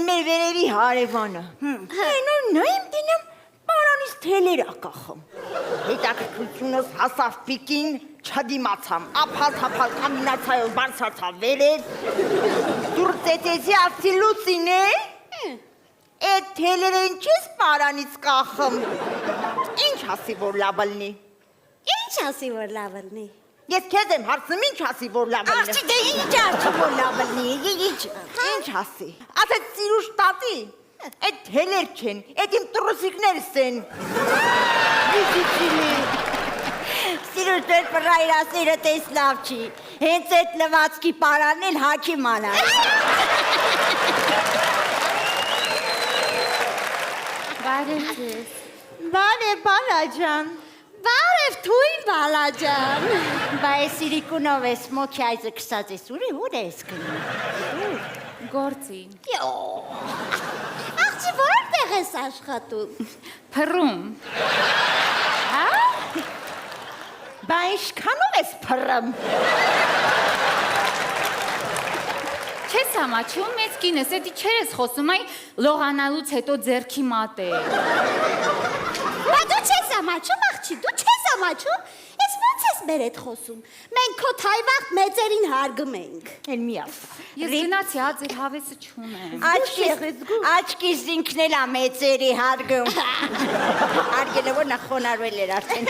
մեր վերևի հարևանը։ Նոր նայեմ դինեմ, պարանից թելեր ակախում։ Հետաքրքրությունս հասավ պիկին, չդիմացամ, ափալ կամինացայով բարձրացա վերև, դուր ծետեցի ասի Լուսին է, էդ թելերը ինչ ես պարանից կախում, ինչ ասի որ լավալնի։ Ինչ ասի որ լավալնի։ Ես քեզ եմ հարցնում ինչ ասի որ լավալնի։ Աղջի դե ինչ ասի որ լավալնի, Ինչ ասի։ Ասեց սիրուշ տատի, այդ թելեր չեն, այդ իմ տրուսիկներս են։ Սիրուշ դեր պրայրասիրը տես լավ չի, հենց այդ լվացքի պարանն էլ հաքի մանա։ Բարև ձեզ։ Բարև բալաջան։ Բարև թույն բալաջան։ Բայց սիրիկունով ես մոքի այզը կսած ես, ուր ես գնում։ Գործի։ Աղջի որտեղ ես աշխատում։ Փռում։ Հա? Բա ինչքանով ես փռում։ Չես համաչում, մեծ կինս, էդի չեր ես խոսում, այ լողանալուց հետո ձերքի մատ է։ Բա դու չես ամաչում, աղջի, դու չես ամաչում, ես ոնց ես մեր հետ խոսում, մենք քո թայվաղ մեծերին հարգում ենք։ Էլ մի ասա։ Ես գնացի, հա, ձեր հավեսը չունեմ։ Աչքիս ինքն էլ է մեծերի հարգում։ Հարգելը որ նախ խոնարվել էր արդեն։